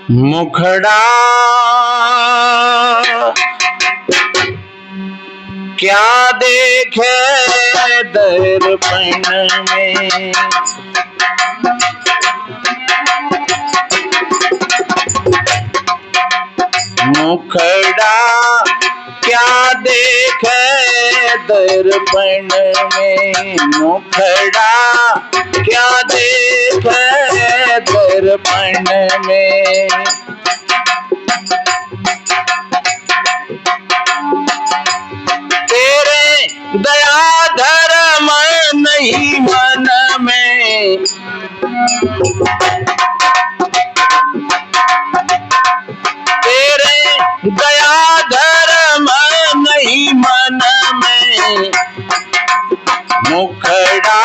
मुखड़ा क्या देखे दर्पण में, मुखड़ा क्या देखे दर्पण में, मुखड़ा क्या देखे दर्पण में। तेरे दया धर्म नहीं मन में, तेरे दया धर्म नहीं मन में, मुखड़ा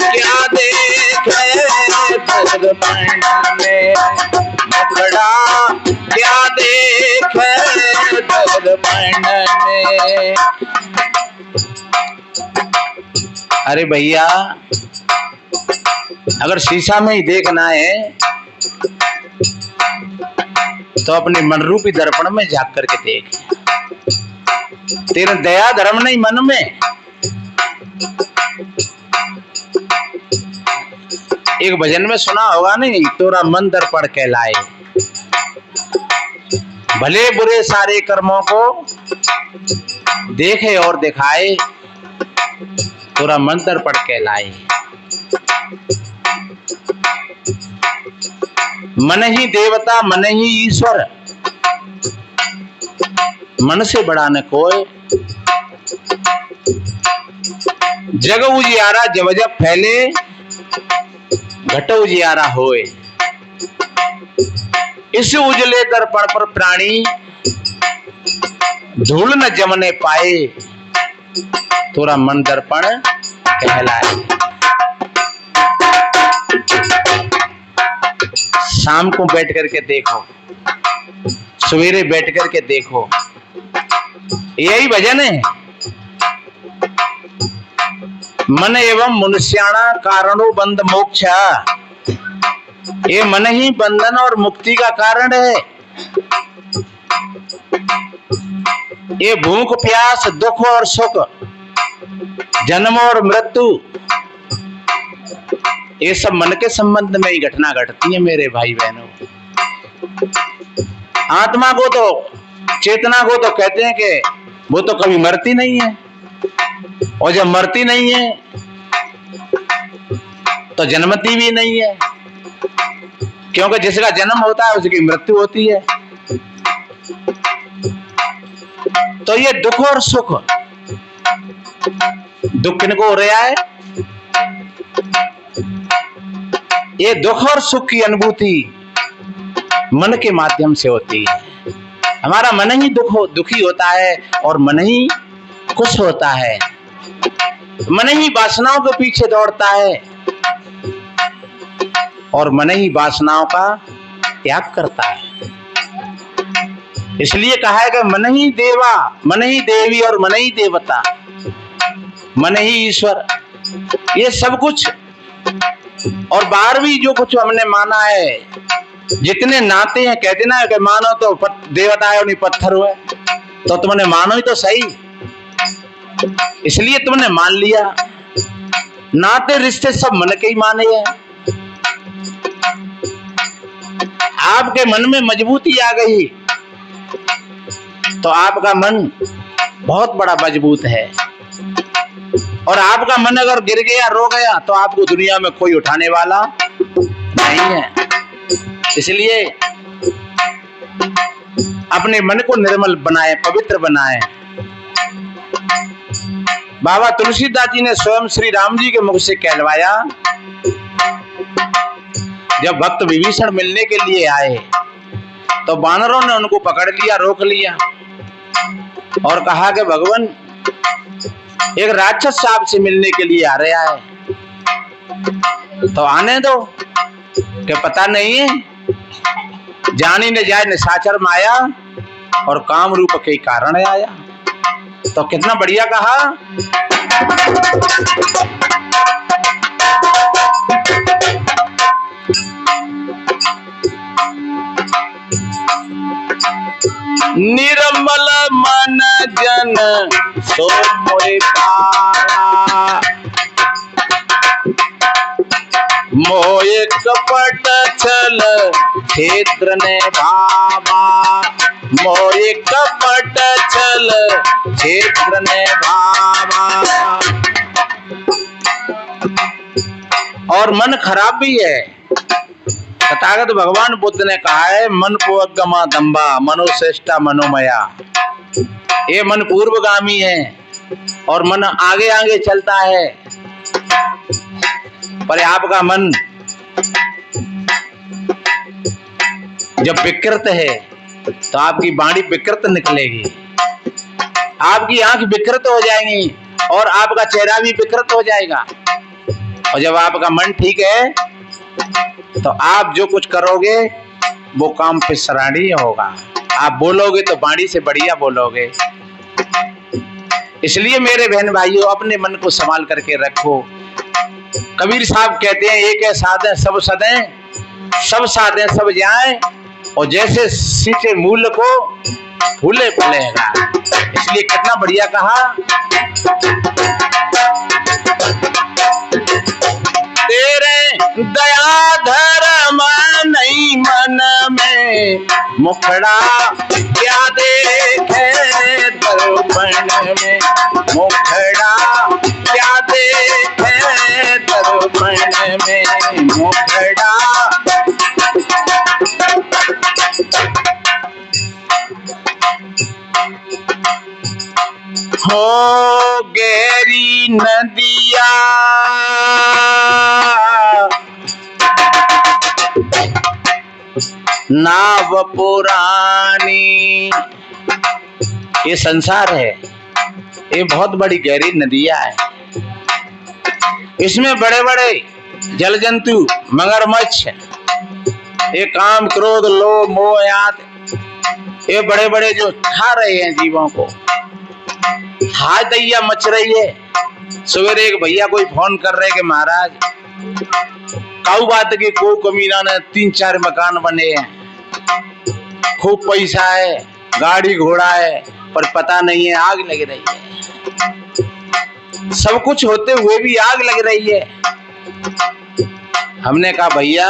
क्या देखे दर्पण में, मुखड़ा क्या देखे दर्पण में। अरे भैया, अगर शीशा में ही देखना है तो अपने मन रूपी दर्पण में झांक करके देख। तेरा दया धर्म नहीं मन में। एक भजन में सुना होगा नहीं, तोरा मन दर्पण कहलाए, भले बुरे सारे कर्मों को देखे और दिखाए, तोरा मन दर्पण कहलाए। मन ही देवता मन ही ईश्वर, मन से बड़ा न कोई। जग उजियारा जब जब फैले, घट उजियारा होए। इस उजले दर्पण पर प्राणी धूल न जमने पाए, तोरा मन दर्पण कहलाए। शाम को बैठ करके देखो, सवेरे बैठ करके देखो, यही भजन है। मन एवं मनुष्याणा कारणो बंध मोक्ष, ये मन ही बंधन और मुक्ति का कारण है। ये भूख प्यास दुख और सुख, जन्म और मृत्यु, ये सब मन के संबंध में ही घटना घटती है मेरे भाई बहनों। आत्मा को तो, चेतना को तो कहते हैं कि वो तो कभी मरती नहीं है, और जब मरती नहीं है तो जन्मती भी नहीं है, क्योंकि जिसका जन्म होता है उसकी मृत्यु होती है। तो ये दुख और सुख, दुख किनको हो रहा है? ये दुख और सुख की अनुभूति मन के माध्यम से होती है। हमारा मन ही दुखी होता है और मन ही खुश होता है। मन ही वासनाओं के पीछे दौड़ता है और मन ही वासनाओं का त्याग करता है। इसलिए कहा है कि मन ही देवा, मन ही देवी और मन ही देवता, मन ही ईश्वर। ये सब कुछ और बाहर भी जो कुछ हमने माना है, जितने नाते हैं, कहते ना कि मानो तो देवता है और नहीं पत्थर हुए, तो तुमने मानो ही तो सही, इसलिए तुमने मान लिया। नाते रिश्ते सब मन के ही माने हैं। आपके मन में मजबूती आ गई तो आपका मन बहुत बड़ा मजबूत है, और आपका मन अगर गिर गया, रो गया, तो आपको दुनिया में कोई उठाने वाला नहीं है। इसलिए अपने मन को निर्मल बनाए, पवित्र बनाए। बाबा तुलसीदास जी ने स्वयं श्री राम जी के मुख से कहलवाया। जब भक्त विभीषण मिलने के लिए आए तो बानरों ने उनको पकड़ लिया, रोक लिया और कहा कि भगवान, एक राक्षस साहब से मिलने के लिए आ रहा है, तो आने दो। कि पता नहीं है, जानी न जाए निशाचर माया, और काम रूप के कारण आया। तो कितना बढ़िया कहा। निर्मल मन जन सो मोहि पाया, मोह कपट छल क्षेत्र ने भावा, मोह कपट छल क्षेत्र ने भावा। और मन खराब भी है। तथागत भगवान बुद्ध ने कहा है, मन पूर्वगमा दंबा मनोश्रेष्ठा मनोमया। ये मन पूर्वगामी है और मन आगे आगे चलता है। पर आपका मन जब विकृत है तो आपकी वाणी विकृत निकलेगी, आपकी आंख विकृत हो जाएंगी और आपका चेहरा भी विकृत हो जाएगा। और जब आपका मन ठीक है तो आप जो कुछ करोगे वो काम पिछरानी होगा। आप बोलोगे तो वाणी से बढ़िया बोलोगे। इसलिए मेरे बहन भाइयों, अपने मन को संभाल करके रखो। कबीर साहब कहते हैं, एक है साधे सब सदें, सब साधे सब जाएं, और जैसे सींचे मूल को फूले फलेगा। इसलिए कितना बढ़िया कहा, तेरे दया धर्म नहीं मन में, मुखड़ा क्या देखे दर्पण में, मुखड़ा क्या देखे दर्पण में, मुखड़ा। हो गहरी नदिया नाव पुरानी। ये संसार है, ये बहुत बड़ी गहरी नदियां है। इसमें बड़े बड़े जल जंतु, मगरमच्छ, ये काम क्रोध लोभ मोह आदि, ये बड़े बड़े जो खा रहे हैं जीवों को। हाथ दैया मच रही है। सवेरे एक भैया कोई फोन कर रहे कि महाराज काऊ बात की को कमीना ने 3-4 मकान बने हैं, खूब पैसा है, गाड़ी घोड़ा है, पर पता नहीं है आग लग रही है। सब कुछ होते हुए भी आग लग रही है। हमने कहा भैया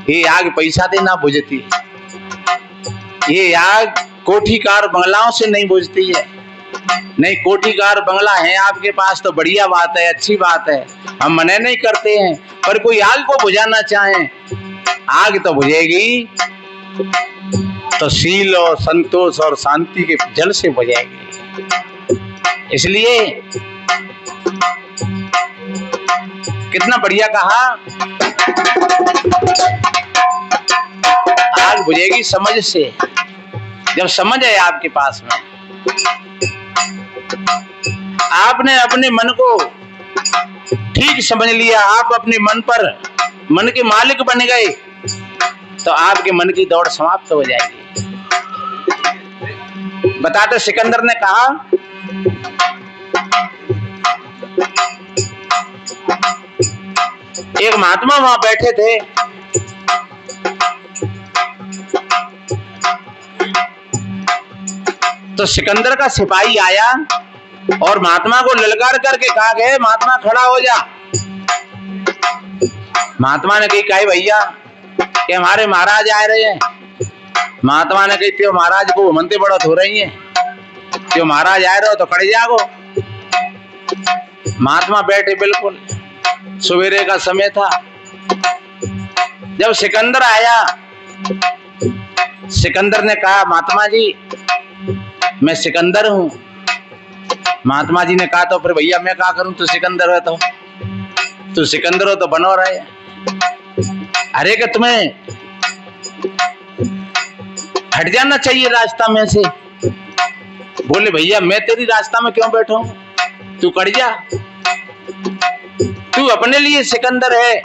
ये आग पैसा से ना बुझती, ये आग कोठीकार बंगलाओं से नहीं बुझती है। नहीं, कोठीकार बंगला है आपके पास तो बढ़िया बात है, अच्छी बात है, हम मना नहीं करते हैं। पर कोई आग को बुझाना चाहे, आग तो बुझेगी तो शील और संतोष और शांति के जल से बुझेगी। इसलिए कितना बढ़िया कहा, आग बुझेगी समझ से। जब समझ है आपके पास में, आपने अपने मन को ठीक समझ लिया, आप अपने मन पर मन के मालिक बन गए, तो आपके मन की दौड़ समाप्त हो जाएगी। बताते सिकंदर ने कहा, एक महात्मा वहां बैठे थे, तो सिकंदर का सिपाही आया और महात्मा को ललकार करके कहा गए, महात्मा खड़ा हो जा। महात्मा ने कही भैया कि हमारे महाराज आ रहे हैं। महात्मा ने कही, त्यो महाराज को मनते बढ़त हो रही है, त्यो महाराज आ रहे हो तो खड़े जागो। महात्मा बैठे, बिल्कुल सवेरे का समय था। जब सिकंदर आया, सिकंदर ने कहा, महात्मा जी मैं सिकंदर हूं। महात्मा जी ने कहा, तो फिर भैया मैं क्या करूं, तू सिकंदर है तो तू सिकंदर हो तो बनो रहे। अरे कि तुम्हें हट जाना चाहिए रास्ता में से। बोले भैया मैं तेरी रास्ता में क्यों बैठा हूं, तू कट जा। तू अपने लिए सिकंदर है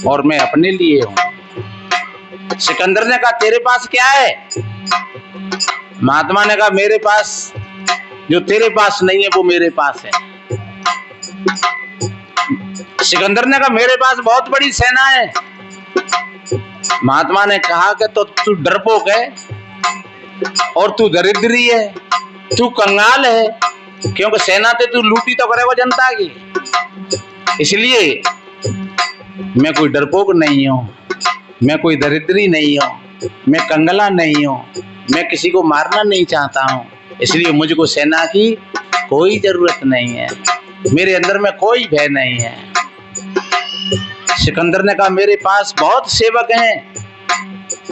और मैं अपने लिए हूं। सिकंदर ने कहा, तेरे पास क्या है? महात्मा ने कहा, मेरे पास जो तेरे पास नहीं है वो मेरे पास है। सिकंदर ने कहा, मेरे पास बहुत बड़ी सेना है। महात्मा ने कहा कि तो तू डरपोक है और तू दरिद्री है, तू कंगाल है, क्योंकि सेना ते तू लूटी तो करे वो जनता की। इसलिए मैं कोई डरपोक नहीं हूं, मैं कोई दरिद्री नहीं हूं, मैं कंगला नहीं हूं, मैं किसी को मारना नहीं चाहता हूं, इसलिए मुझको सेना की कोई जरूरत नहीं है, मेरे अंदर में कोई भय नहीं है। सिकंदर ने कहा मेरे पास बहुत सेवक हैं।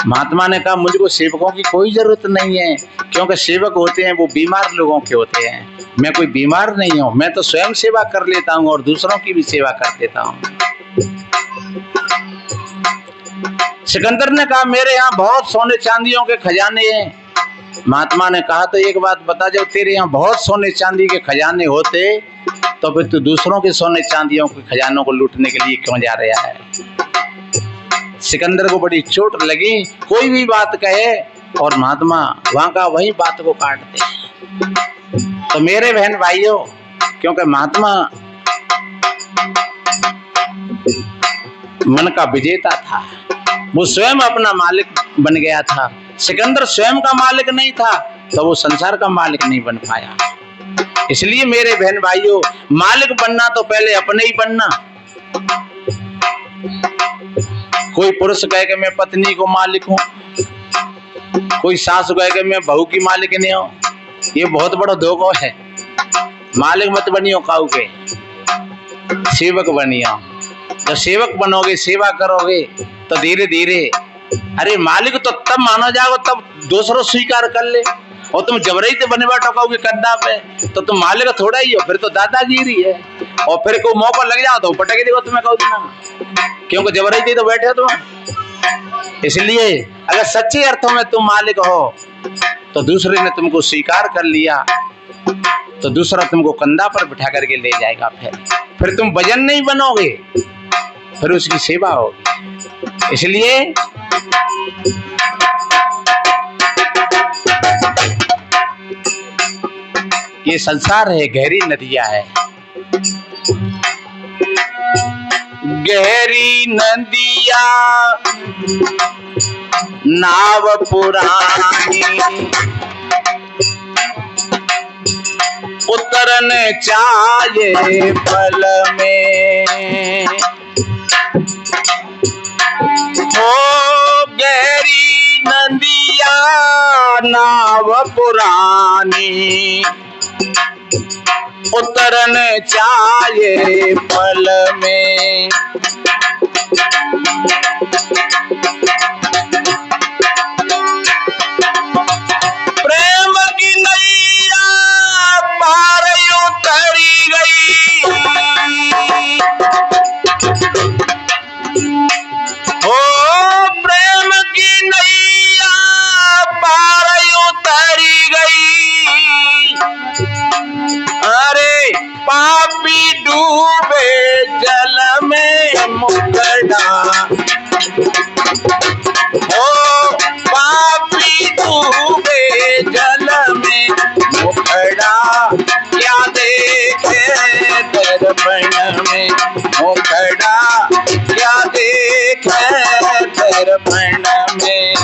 महात्मा ने कहा मुझको सेवकों की कोई जरूरत नहीं है, क्योंकि सेवक होते हैं वो बीमार लोगों के होते हैं, मैं कोई बीमार नहीं हूं, मैं तो स्वयं सेवा कर लेता हूं और दूसरों की भी सेवा कर देता हूं। सिकंदर ने कहा मेरे यहाँ बहुत सोने चांदियों के खजाने हैं। महात्मा ने कहा तो एक बात बता, जब तेरे यहाँ बहुत सोने चांदी के खजाने होते तो फिर तू दूसरों के सोने चांदियों के खजानों को लूटने के लिए क्यों जा रहा है? सिकंदर को बड़ी चोट लगी, कोई भी बात कहे और महात्मा वहां का वही बात को काटते। तो मेरे बहन भाइयों, क्योंकि महात्मा मन का विजेता था, वो स्वयं अपना मालिक बन गया था। सिकंदर स्वयं का मालिक नहीं था तो वो संसार का मालिक नहीं बन पाया। इसलिए मेरे बहन भाइयों, मालिक बनना तो पहले अपने ही बनना। कोई पुरुष कहे कि मैं पत्नी को मालिक हूं, कोई सास कहे कि मैं बहू की मालिक नहीं हूं, ये बहुत बड़ा धोखा है। मालिक मत बनियो काऊ के, सेवक बनियो। जब सेवक बनोगे, सेवा करोगे तो धीरे धीरे, अरे मालिक तो तब मानो जाओ तब दूसरों स्वीकार कर ले, और तुम जबरई से बने बैठो कहोगे कद्दा पे, तो तुम मालिक थोड़ा ही हो, फिर तो दादागिरी है। और फिर कोई मौका लग जाओ तो पटक देगा तुम्हें कहो ना, क्योंकि जबरई से तो बैठे हो तुम। इसलिए अगर सच्चे अर्थों में तुम मालिक हो तो दूसरे ने तुमको स्वीकार कर लिया तो दूसरा तुमको कंधा पर बिठा करके ले जाएगा। फिर तुम वजन नहीं बनोगे, फिर उसकी सेवा होगी। इसलिए ये संसार है, गहरी नदियां है, गहरी नदियां नाव पुरानी, उतरन चाहिए पल में, हो गहरी नदियां नाव पुरानी, उतरन चाहिए पल में। प्रेम की नैया पार उतरी गई, हो प्रेम की नैया पार उतरी गई। अरे पापी डूबे जल में मुकड़ा, ओ पापी डूबे जल में मुकड़ा, क्या देखे दर्पण में मुकड़ा, क्या देखे दर्पण में।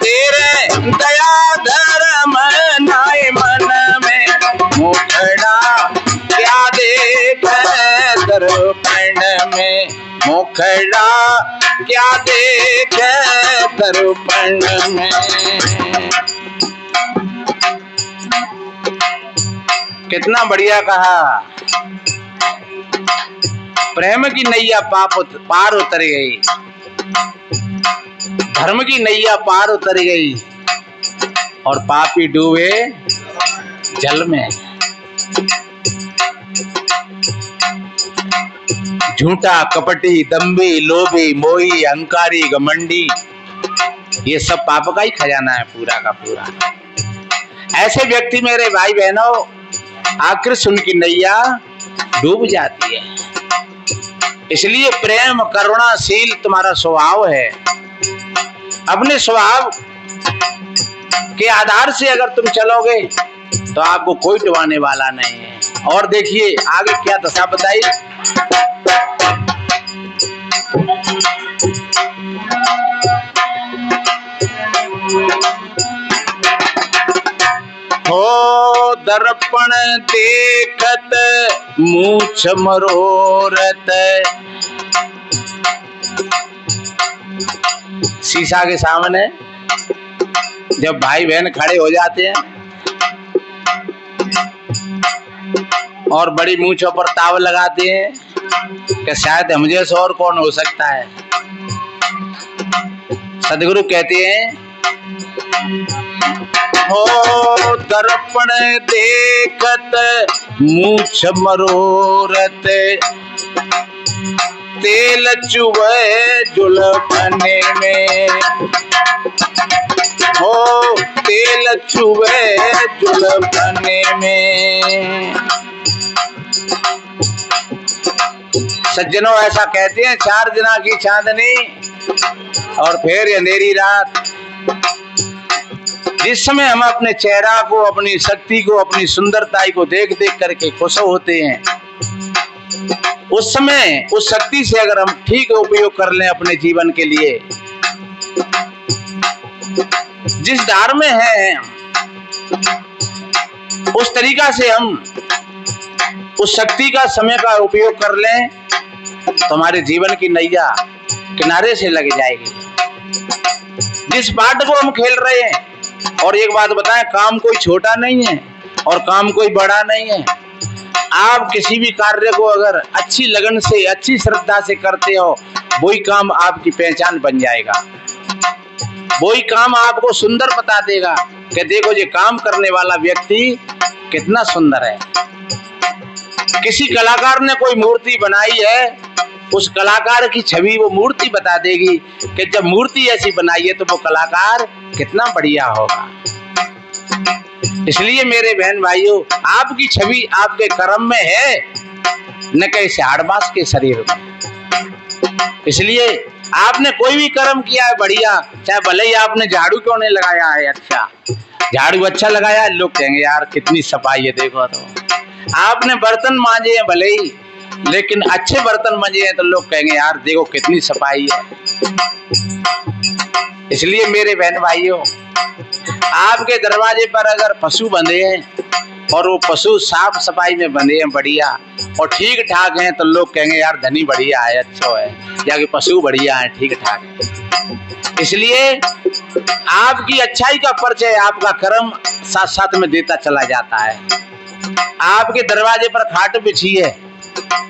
तेरे दया धर्म नाय मन में मुखड़ा, क्या देखे दर्पण में मुखड़ा, क्या देखे दर्पण में। कितना बढ़िया कहा, प्रेम की नैया पार उतर गई, धर्म की नैया पार उतर गई और पापी डूबे जल में। झूठा, कपटी, दंभी, लोभी, मोही, अहंकारी, घमंडी, ये सब पाप का ही खजाना है पूरा का पूरा। ऐसे व्यक्ति मेरे भाई बहनों, आखिर उनकी नैया डूब जाती है। इसलिए प्रेम करुणाशील तुम्हारा स्वभाव है, अपने स्वभाव के आधार से अगर तुम चलोगे तो आपको कोई डुबाने वाला नहीं है। और देखिए आगे क्या दशा बताई। दर्पण देखत मूछ मरोरत। शीशा के सामने जब भाई बहन खड़े हो जाते हैं और बड़ी मूंछों पर ताव लगाते हैं कि शायद हम जैसे और कौन हो सकता है। सदगुरु कहते हैं, हो दर्पण देखत मूछ मरोरत, तेल चुभे जुल्फने में, हो तेल चुभे जुल्फने में। सज्जनों ऐसा कहते हैं, 4 दिना की चांदनी और फिर अंधेरी रात। जिस समय हम अपने चेहरा को, अपनी शक्ति को, अपनी सुंदरता को देख देख करके खुश होते हैं, उस समय उस शक्ति से अगर हम ठीक उपयोग कर लें अपने जीवन के लिए, जिस धार में है उस तरीका से हम उस शक्ति का समय का उपयोग कर लें तो हमारे जीवन की नैया किनारे से लग जाएगी। जिस पाठ को हम खेल रहे हैं, और एक बात बताएं, काम कोई छोटा नहीं है और काम कोई बड़ा नहीं है। आप किसी भी कार्य को अगर अच्छी लगन से, अच्छी श्रद्धा से करते हो, वही काम आपकी पहचान बन जाएगा। वही काम आपको सुंदर बता देगा कि देखो ये काम करने वाला व्यक्ति कितना सुंदर है। किसी कलाकार ने कोई मूर्ति बनाई है, उस कलाकार की छवि वो मूर्ति बता देगी कि जब मूर्ति ऐसी बनाई है तो वो कलाकार कितना बढ़िया होगा। इसलिए मेरे बहन भाइयों, आपकी छवि आपके कर्म में है, न कि इस हाड़-मांस के शरीर में। इसलिए आपने कोई भी कर्म किया है बढ़िया, चाहे भले ही आपने झाड़ू क्यों नहीं लगाया है, अच्छा झाड़ू अच्छा लगाया है, लोग कहेंगे यार कितनी सफाई है देखो। तो आपने बर्तन मांजे हैं भले ही, लेकिन अच्छे बर्तन मांजे हैं तो लोग कहेंगे यार देखो कितनी सफाई है। इसलिए मेरे बहन भाइयों, आपके दरवाजे पर अगर पशु बंधे हैं और वो पशु साफ सफाई में बंधे हैं बढ़िया और ठीक ठाक हैं, तो लोग कहेंगे यार धनी बढ़िया है, अच्छा है, या कि पशु बढ़िया है, ठीक ठाक है। इसलिए आपकी अच्छाई का परिचय आपका कर्म साथ साथ में देता चला जाता है। आपके दरवाजे पर खाट बिछी है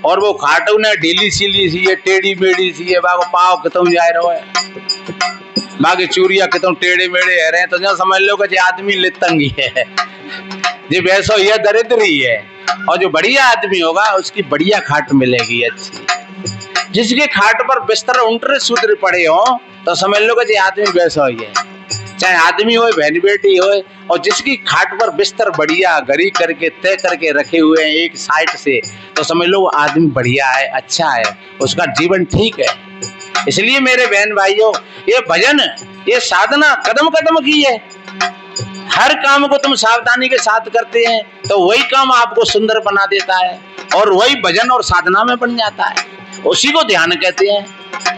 और वो खाट ने ढीली सीली सी है, टेढ़ी मेढ़ी सी है, बागो पाव कितम जा रहा है, बाकी चूरिया कितम टेढ़े मेढ़े है रहे, तो जो समझ लो कि आदमी लितंगी है, ये वैसा ही है, दरिद्र ही है। और जो बढ़िया आदमी होगा उसकी बढ़िया खाट मिलेगी अच्छी। जिसके खाट पर बिस्तर उल्टे सूत्र पड़े हो तो समझ लो कि ये आदमी वैसा ही है, चाहे आदमी हो बहन बेटी हो। और जिसकी खाट पर बिस्तर बढ़िया गरी करके तय करके रखे हुए हैं एक साइड से, तो समझ लो वो आदमी बढ़िया है, अच्छा है, उसका जीवन ठीक है। इसलिए मेरे बहन भाइयों, ये भजन, ये साधना कदम कदम की है। हर काम को तुम सावधानी के साथ करते हैं तो वही काम आपको सुंदर बना देता है और वही भजन और साधना में बन जाता है। उसी को ध्यान कहते हैं।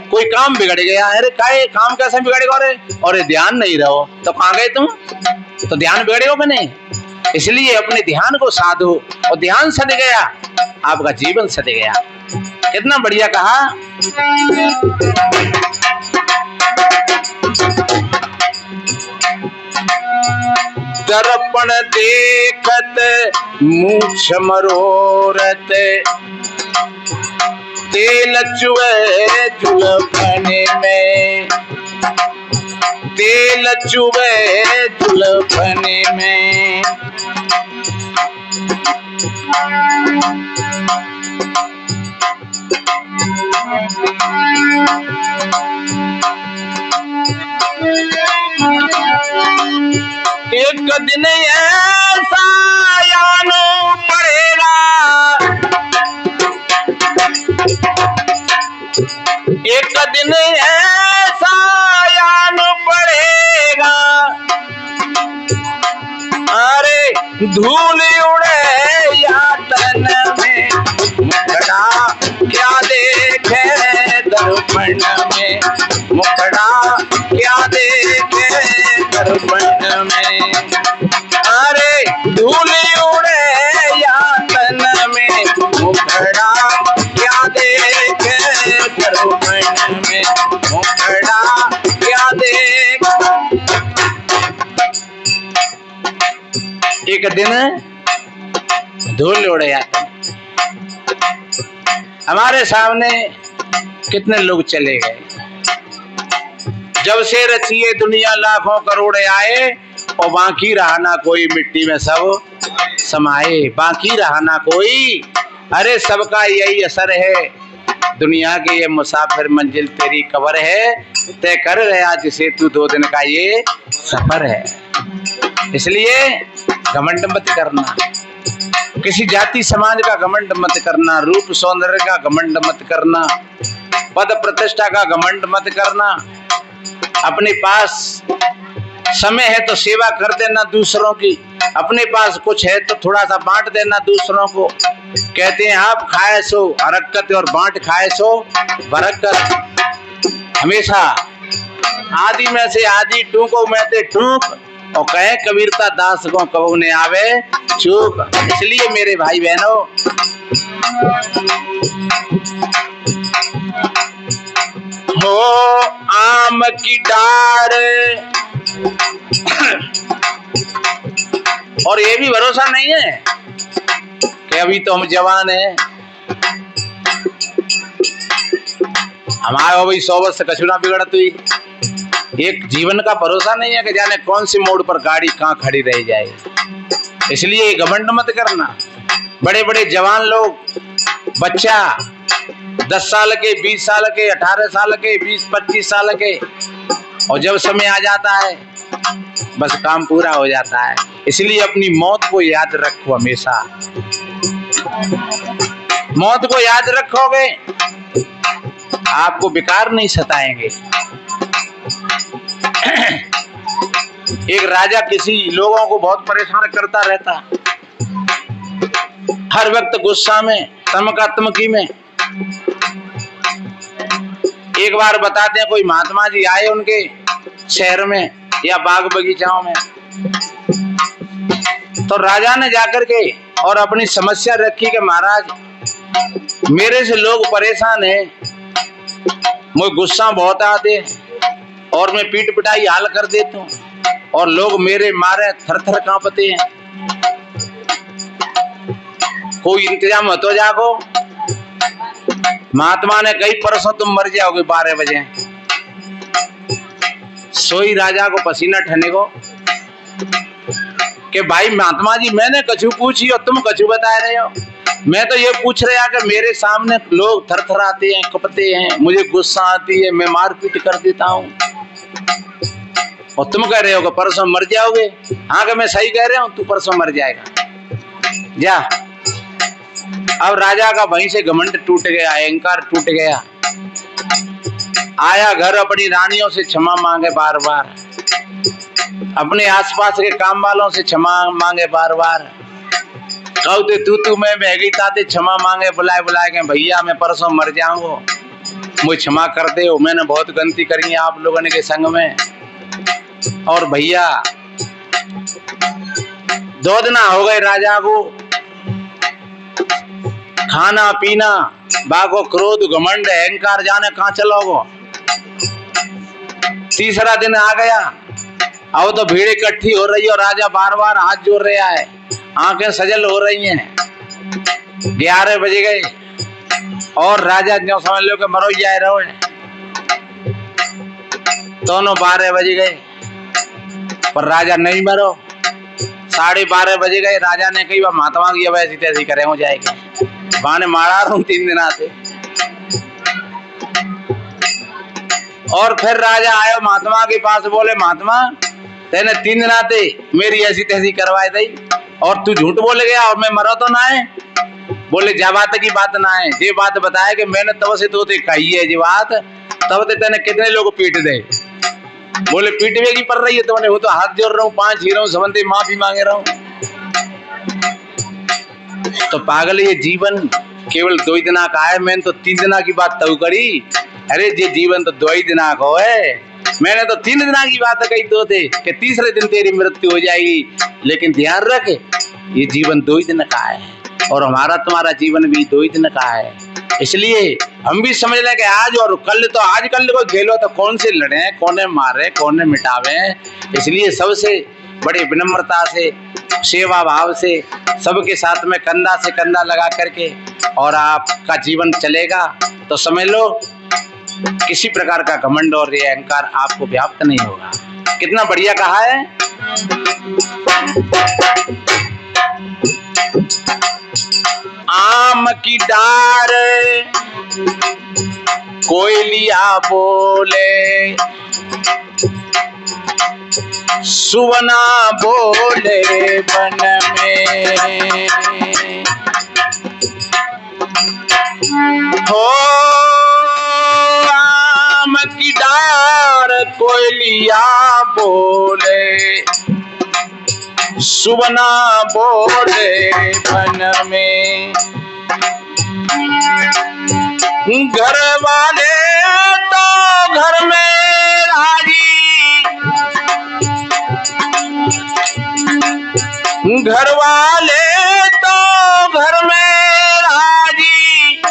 कोई काम बिगड़ गया, अरे काहे काम कैसे बिगड़ेगा, और ध्यान नहीं रहो तो कहाँ गए तुम, तो ध्यान बिगड़ेगा कि नहीं। इसलिए अपने ध्यान को साधो, और ध्यान सद गया आपका जीवन सद गया। कितना बढ़िया कहा। दर्पण देखत मूछ मरोरत, तेल चुभे जुल्फने में, तेल चुभे जुल्फने में। एक दिन ऐसा यानो पड़ेगा, एक दिन ऐसा यानो पड़ेगा, अरे धूल उड़े या तन में, मुखड़ा क्या देखे दर्पण में, मुखड़ा क्या देखे दर्पण में, अरे धूल उड़े मुखड़ा क्या देखे करो मन में, मुखड़ा क्या देख। एक दिन धूल उड़ जाता, हमारे सामने कितने लोग चले गए। जब से रची है दुनिया लाखों करोड़ आए, और बाकी रहा ना कोई, मिट्टी में सब समाए। बाकी रहा ना कोई, अरे सबका यही असर है। दुनिया के ये मुसाफिर मंजिल तेरी कबर है, तय कर गया जिसे तू 2 दिन का ये सफर है। इसलिए घमंड मत करना, किसी जाति समाज का घमंड मत करना, रूप सौंदर्य का घमंड मत करना, पद प्रतिष्ठा का घमंड मत करना। अपने पास समय है तो सेवा कर देना दूसरों की, अपने पास कुछ है तो थोड़ा सा बांट देना दूसरों को। कहते हैं आप खाए सो हरकत और बांट खाए सो बरकत। हमेशा आदि में से आदि, टूको में से टूक, और कहे कबीरता दास को कबू ने आवे चूक। इसलिए मेरे भाई बहनों, हो आम की डार, और ये भी भरोसा नहीं है कि अभी तो हम जवान हैं, हमारे भाई 100 वर्ष से कछु ना बिगड़त हुई। एक जीवन का भरोसा नहीं है कि जाने कौन सी मोड़ पर गाड़ी कहाँ खड़ी रह जाए। इसलिए घमंड मत करना। बड़े बड़े जवान लोग, बच्चा 10 साल के, 20 साल के, 18 साल के, 20-25 साल के, और जब समय आ जाता है बस काम पूरा हो जाता है। इसलिए अपनी मौत को याद रखो हमेशा। मौत को याद रखोगे आपको विकार नहीं सताएंगे। एक राजा किसी लोगों को बहुत परेशान करता रहता, हर वक्त गुस्सा में, तमकी में। एक बार बताते हैं, कोई महात्मा जी आए उनके शहर में या बाग बगीचाओं में, तो राजा ने जाकर के और अपनी समस्या रखी कि महाराज मेरे से लोग परेशान हैं, मुझे गुस्सा बहुत आते और मैं पीट पिटाई हाल कर देता हूँ, और लोग मेरे मारे थर थर कांपते हैं। कोई इंतजाम हो तो जागो। महात्मा ने कही परसों तुम मर जाओगे 12 बजे। सोई राजा को पसीना ठने को कि भाई महात्मा जी मैंने कछु पूछी और तुम कछु बता रहे हो। मैं तो ये पूछ रहा कि मेरे सामने लोग थर थर आते हैं, कपते हैं, मुझे गुस्सा आती है, मैं मारपीट कर देता हूँ, और तुम कह रहे हो कि परसों मर जाओगे। हाँ कि मैं सही कह रहा हूँ, तू परसों मर जाएगा, जा। अब राजा का वहीं से घमंड टूट गया, अहंकार टूट गया। आया घर, अपनी रानियों से क्षमा मांगे बार बार, अपने आसपास के काम वालों से क्षमा मांगे बार बार। कहते तू मैं बहगी ताते क्षमा मांगे बुलाए बुलाए के, भैया मैं परसों मर जाऊंगा, मुझे क्षमा कर दे, मैंने बहुत गलती करी है आप लोगों के संग में। और भैया 2 दिन हो गए राजा को, खाना पीना, बागो क्रोध घमंड अहंकार जाने कहाँ चलोगो। तीसरा दिन आ गया, अब तो भीड़ इकट्ठी हो रही है और राजा बार बार हाथ जोड़ रहा है, आंखें सजल हो रही हैं। 11 बज गए और राजा जो समझ लो कि मरो जाए रहो है। दोनों 12 बज गए पर राजा नहीं मरो। 12:30 बज गए, राजा ने कही महात्मा की अब ऐसी तैसी करे हो जाएगी, बाने मारा रहा 3 दिन आते। और फिर राजा आयो महात्मा के पास, बोले महात्मा तेने 3 दिन आते मेरी ऐसी तैसी करवाई दी और तू झूठ बोल गया और मैं मरो तो ना है। बोले जा बात की बात ना है, ये बात बताया कि मैंने तब से तो कही है जी बात, तब ते तेने कितने लोग पीट दे। बोले पीटवे की पड़ रही है तो मैं तो हाथ जोड़ रहा हूँ, 5 ही रहा हूँ, सबंदे माफी मांगे रहा हूँ। तो पागल ये जीवन केवल 2 दिन का है, मैंने तो 3 दिन की बात तब करी। अरे ये जीवन तो 2 ही दिन का है, मैंने तो 3 दिन की बात कही तो थे कि तीसरे दिन तेरी मृत्यु हो जाएगी। लेकिन ध्यान रख ये जीवन 2 ही दिन का है, और हमारा तुम्हारा जीवन भी 2 ही दिन का है। इसलिए हम भी समझ लें कि आज और कल, तो आज कल को खेलो तो कौन से लड़े, कौन मारे, कौन मिटावे। इसलिए सबसे बड़ी विनम्रता से, सेवा भाव से, सबके साथ में कंधा से कंधा लगा करके और आपका जीवन चलेगा तो समझ लो किसी प्रकार का घमंड और ये अहंकार आपको व्याप्त नहीं होगा। कितना बढ़िया कहा है। आम की डार कोयलिया बोले, सुवना बोले वन में, हो आम की डार कोयलिया बोले, सुवना बोले वन में, घर वाले तो घर में राजी, घर वाले तो घर में राजी,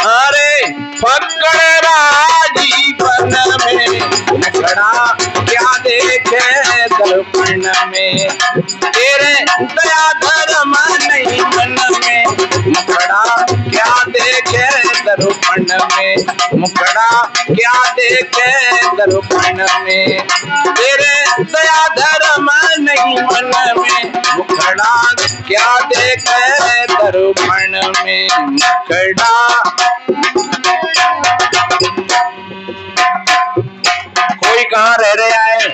अरे फक्कड़ राजी बन में, नखड़ा क्या देखे दर्पण में, तेरे दया धर्म नहीं मन में, मुखड़ा क्या देखे दर्पण में, मुखड़ा क्या देखे दर्पण में, तेरे दया धर्म नहीं मन में, मुखड़ा क्या देखे दर्पण में, मुखड़ा। कोई कहाँ रह रहा है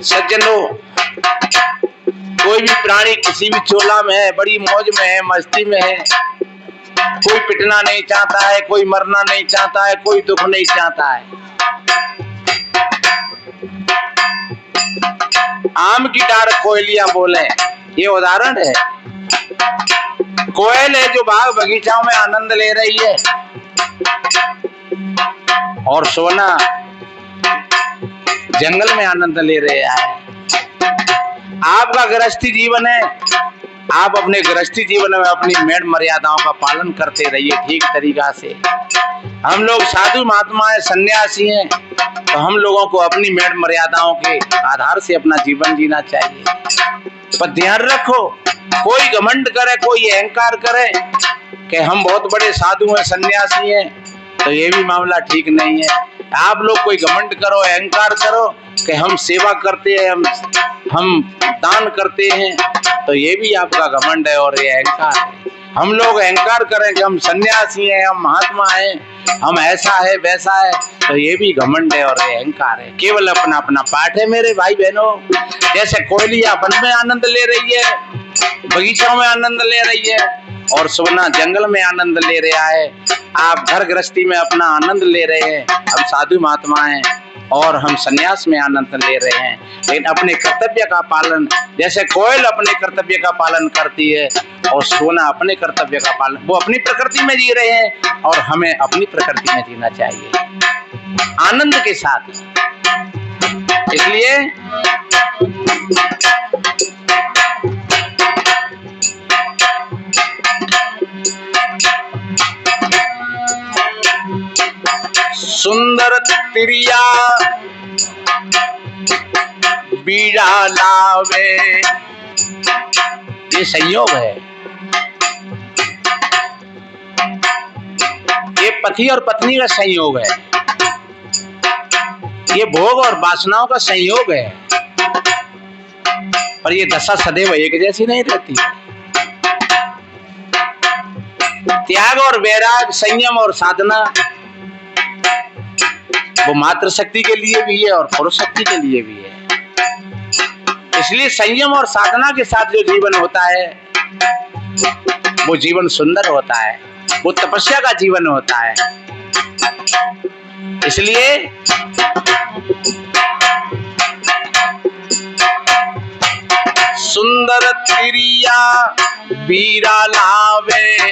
सज्जनों, कोई भी प्राणी किसी भी चोला में है, बड़ी मौज में है, मस्ती में है, कोई पिटना नहीं चाहता है, कोई मरना नहीं चाहता है, कोई दुख नहीं चाहता है। आम की डार कोयलिया बोले, ये उदाहरण है। कोयल है जो बाग बगीचाओं में आनंद ले रही है और सोना जंगल में आनंद ले रहा है। आपका गृहस्थी जीवन है, आप अपने गृहस्थी जीवन में अपनी मेड़ मर्यादाओं का पालन करते रहिए ठीक तरीका से। हम लोग साधु महात्मा है, सन्यासी हैं, तो हम लोगों को अपनी मेड़ मर्यादाओं के आधार से अपना जीवन जीना चाहिए। पर ध्यान रखो, कोई घमंड करे, कोई अहंकार करे कि हम बहुत बड़े साधु हैं, सन्यासी हैं, तो ये भी मामला ठीक नहीं है। आप लोग कोई घमंड करो, अहंकार करो कि हम सेवा करते हैं, हम दान करते हैं, तो ये भी आपका घमंड है और ये अहंकार है। हम लोग अहंकार करें कि हम सन्यासी हैं, हम महात्मा हैं, हम ऐसा है वैसा है, तो ये भी घमंड है और ये अहंकार है। केवल अपना अपना पाठ है मेरे भाई बहनों। जैसे कोयलिया वन में आनंद ले रही है, बगीचों में आनंद ले रही है और सोना जंगल में आनंद ले रहा है, आप घर गृहस्थी में अपना आनंद ले रहे हैं, हम साधु महात्मा हैं और हम सन्यास में आनंद ले रहे हैं। लेकिन अपने कर्तव्य का पालन, जैसे कोयल अपने कर्तव्य का पालन करती है और सोना अपने कर्तव्य का पालन, वो अपनी प्रकृति में जी रहे हैं और हमें अपनी प्रकृति में जीना चाहिए आनंद के साथ। इसलिए सुंदर तिरिया बीड़ा लावे, ये संयोग है, ये पति और पत्नी का संयोग है, ये भोग और वासनाओं का संयोग है। पर ये दशा सदैव एक जैसी नहीं रहती। त्याग और वैराग, संयम और साधना वो मातृ शक्ति के लिए भी है और पुरुष शक्ति के लिए भी है। इसलिए संयम और साधना के साथ जो जीवन होता है वो जीवन सुंदर होता है, वो तपस्या का जीवन होता है। इसलिए सुंदर तिरिया बीरा लावे,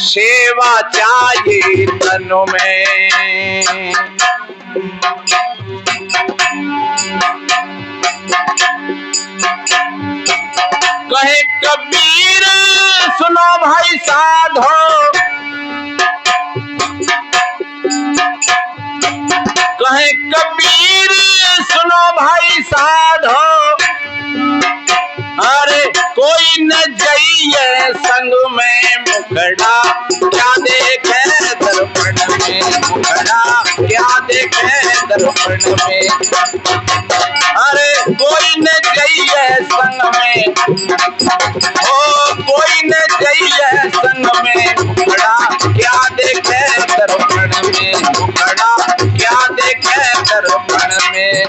सेवा चाहिए तन में। कहे कबीर सुनो भाई साधो, कहे कबीर सुनो भाई साधो, अरे कोई न जाइए संग में मुखड़ा, क्या देखे दर्पण में मुखड़ा, क्या देखे दर्पण में। अरे कोई न जाइए संग में, ओ कोई न जाइए संग में मुखड़ा, क्या देखे दर्पण में मुखड़ा, क्या देखे दर्पण में।